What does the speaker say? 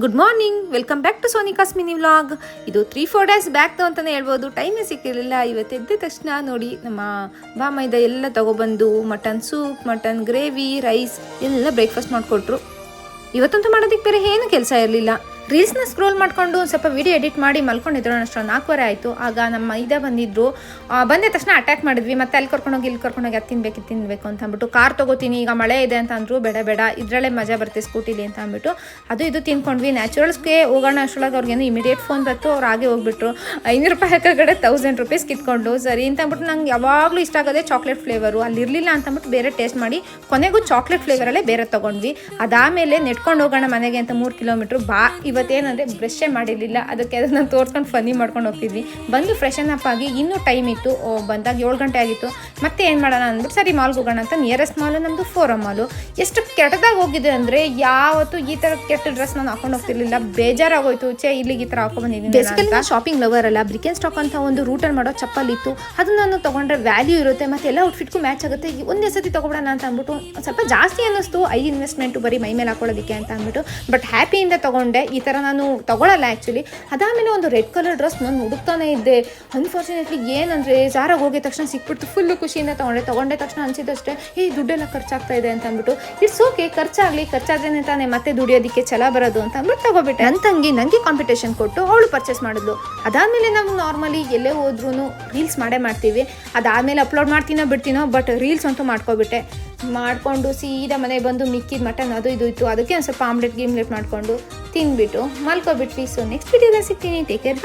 Good morning, welcome back to Sonika's mini vlog. ಇದು 3-4 days back ಅಂತಲೇ ಹೇಳ್ಬೋದು. ಟೈಮೇ ಸಿಕ್ಕಿರಲಿಲ್ಲ. ಇವತ್ತು ಎದ್ದ ತಕ್ಷಣ ನೋಡಿ ನಮ್ಮ ಬಾಮೈದ ಎಲ್ಲ ತೊಗೊಬಂದು mutton soup, mutton gravy, rice ಎಲ್ಲ ಬ್ರೇಕ್ಫಾಸ್ಟ್ ಮಾಡಿಕೊಟ್ರು. ಇವತ್ತಂತೂ ಮಾಡೋದಕ್ಕೆ ಬೇರೆ ಏನು ಕೆಲಸ ಇರಲಿಲ್ಲ. ರೀಲ್ಸ್ನ ಸ್ಕ್ರೋಲ್ ಮಾಡಿಕೊಂಡು ಸ್ವಲ್ಪ ವಿಡಿಯೋ ಎಡಿಟ್ ಮಾಡಿ ಮಲ್ಕೊಂಡಿದ್ರು. ಅಷ್ಟು 4:15 ಆಯಿತು. ಆಗ ನಮ್ಮ ಮೈದ ಬಂದಿದ್ರು. ಬಂದ ತಕ್ಷಣ ಅಟ್ಯಾಕ್ ಮಾಡಿದ್ವಿ. ಮತ್ತೆ ಅಲ್ಲಿ ಕರ್ಕೊಂಡೋಗಿ ಇಲ್ಲಿ ಕರ್ಕೊಂಡೋಗಿ ಅದು ತಿನ್ನಬೇಕು ಅಂತ ಅಂದ್ಬಿಟ್ಟು ಕಾರ್ ತೊಗೋತೀನಿ, ಈಗ ಮಳೆ ಇದೆ ಅಂತ ಅಂದರು. ಬೇಡ ಇದರಲ್ಲೇ ಮಜಾ ಬರುತ್ತೆ ಸ್ಕೂಟಿಲಿ ಅಂತ ಅಂದ್ಬಿಟ್ಟು ಅದು ಇದು ತಿನ್ಕೊಂಡ್ವಿ. ನ್ಯಾಚುರಲ್ಸ್ಗೆ ಹೋಗೋಣ ಅಷ್ಟೊಳಗೆ ಅವ್ರಿಗೇನು ಇಮಿಡಿಯೇಟ್ ಫೋನ್ ಬಂತು. ಅವ್ರು ಹಾಗೆ ಹೋಗ್ಬಿಟ್ರು. 500 ರೂಪಾಯಿ ಹಾಕಗಡೆ 1000 ರೂಪೀಸ್ ಕಿತ್ಕೊಂಡು ಸರಿ ಅಂತ ಅಂದ್ಬಿಟ್ಟು ನಂಗೆ ಯಾವಾಗಲೂ ಇಷ್ಟ ಆಗೋದೇ ಚಾಕ್ಲೇಟ್ ಫ್ಲೇವರು. ಅಲ್ಲಿ ಇರಲಿಲ್ಲ ಅಂತ ಅಂದ್ಬಿಟ್ಟು ಬೇರೆ ಟೇಸ್ಟ್ ಮಾಡಿ ಕೊನೆಗೂ ಚಾಕ್ಲೇಟ್ ಫ್ಲೇವರಲ್ಲೇ ಬೇರೆ ತೊಗೊಂಡ್ವಿ. ಅದಾದಮೇಲೆ ನೆಟ್ಕೊಂಡು ಹೋಗೋಣ ಮನೆಗೆ ಅಂತ 3 ಕಿಲೋಮೀಟ್ರ್ ಇವತ್ತೇನಂದರೆ ಬ್ರಷೇ ಮಾಡಿರಲಿಲ್ಲ. ಅದಕ್ಕೆ ಅದನ್ನು ತೋರಿಸ್ಕೊಂಡು ಫನ್ನಿ ಮಾಡ್ಕೊಂಡು ಹೋಗ್ತಿದ್ವಿ. ಬಂದು ಫ್ರೆಶನ್ ಅಪ್ ಆಗಿ ಇನ್ನೂ ಟೈಮ್ ಇತ್ತು. ಬಂದಾಗ 7 ಗಂಟೆ ಆಗಿತ್ತು. ಮತ್ತೆ ಏನು ಮಾಡೋಣ ಅಂದ್ಬಿಟ್ಟು ಸರಿ ಮಾಲ್ಗೆ ಹೋಗೋಣ ಅಂತ ನಿಯರೆಸ್ಟ್ ಮಾಲು ನಮ್ಮದು ಫೋರಮ್ ಮಾಲು. ಎಷ್ಟು ಕೆಟ್ಟದಾಗಿ ಹೋಗಿದೆ ಅಂದರೆ ಯಾವತ್ತು ಈ ಥರ ಕೆಟ್ಟ ಡ್ರೆಸ್ ನಾನು ಹಾಕೊಂಡು ಹೋಗ್ತಿರ್ಲಿಲ್ಲ. ಬೇಜಾರಾಗೋಯ್ತು. ಇಲ್ಲಿಗೆ ಈ ಥರ ಹಾಕೊಂಡ್ಬಂದಿದ್ದೀನಿ. ಬೇಸಿಕಲಿ ನಾನು ಶಾಪಿಂಗ್ ಲವರ್ ಅಲ್ಲ. ಬ್ರಿಕ್ ಸ್ಟಾಕ್ ಅಂತ ಒಂದು ರೂಟಲ್ಲಿ ಮಾಡೋ ಚಪ್ಪಲ್ ಇತ್ತು. ಅದು ನಾನು ತೊಗೊಂಡ್ರೆ ವ್ಯಾಲ್ಯೂ ಇರುತ್ತೆ ಮತ್ತು ಎಲ್ಲ ಔಟ್ಫಿಟ್ಗೂ ಮ್ಯಾಚ್ ಆಗುತ್ತೆ. ಒಂದೇ ಸತಿ ತೊಗೊಬಿಡೋಣ ಅಂತ ಅಂದ್ಬಿಟ್ಟು ಸ್ವಲ್ಪ ಜಾಸ್ತಿ ಅನ್ನಿಸ್ತು. ಇನ್ವೆಸ್ಟ್ಮೆಂಟು ಬರೀ ಮೈ ಮೇಲೆ ಹಾಕೊಳ್ಳೋದಕ್ಕೆ ಅಂತ ಅಂದ್ಬಿಟ್ಟು ಬಟ್ ಹ್ಯಾಪಿಯಿಂದ ತೊಗೊಂಡೆ. ಈ ಥರ ನಾನು ತೊಗೊಳಲ್ಲ ಆ್ಯಕ್ಚುಲಿ. ಅದಾದಮೇಲೆ ಒಂದು ರೆಡ್ ಕಲರ್ ಡ್ರೆಸ್ ನಾನು ಹುಡುಕ್ತಾನೆ ಇದ್ದೆ. ಅನ್ಫಾರ್ಚುನೇಟ್ಲಿ ಏನಂದರೆ ಜಾರಾಗಿ ಹೋಗಿದ ತಕ್ಷಣ ಸಿಕ್ಬಿಟ್ಟು ಫುಲ್ಲು ಖುಷಿಯಿಂದ ತೊಗೊಂಡೆ ತಕ್ಷಣ ಅನಿಸಿದಷ್ಟೇ ದುಡ್ಡೆಲ್ಲ ಖರ್ಚಾಗ್ತಾ ಇದೆ ಅಂತ ಅಂದ್ಬಿಟ್ಟು ಇಟ್ಸ್ ಓಕೆ, ಖರ್ಚಾದ್ರೇನೆ ತಾನೇ ಮತ್ತೆ ದುಡಿಯೋದಕ್ಕೆ ಛಲ ಬರೋದು ಅಂತ ಅಂದ್ಬಿಟ್ಟು ತೊಗೊಬಿಟ್ಟೆ. ನನ್ನ ತಂಗಿ ನನಗೆ ಕಾಂಪಿಟೇಷನ್ ಕೊಟ್ಟು ಅವಳು ಪರ್ಚೇಸ್ ಮಾಡಿದ್ಲು. ಅದಾದಮೇಲೆ ನಾವು ನಾರ್ಮಲಿ ಎಲ್ಲೇ ಹೋದ್ರೂ ರೀಲ್ಸ್ ಮಾಡ್ತೀವಿ. ಅದಾದಮೇಲೆ ಅಪ್ಲೋಡ್ ಮಾಡ್ತೀನೋ ಬಿಡ್ತೀನೋ ಬಟ್ ರೀಲ್ಸ್ ಅಂತೂ ಮಾಡಿಕೊಂಡು ಸೀದಾ ಮನೆಗೆ ಬಂದು ಮಿಕ್ಕಿದ ಮಟನ್ ಅದು ಇದು ಇತ್ತು. ಅದಕ್ಕೆ ಒಂದು ಸ್ವಲ್ಪ ಆಮ್ಲೆಟ್ ಮಾಡಿಕೊಂಡು ತಿಂದ್ಬಿಟ್ಟು ಮಲ್ಕೊಬಿಟ್ವಿ. ಸೊ ನೆಕ್ಸ್ಟ್ ವಿಡಿಯೋದಲ್ಲಿ ಸಿಗ್ತೀನಿ. Take care.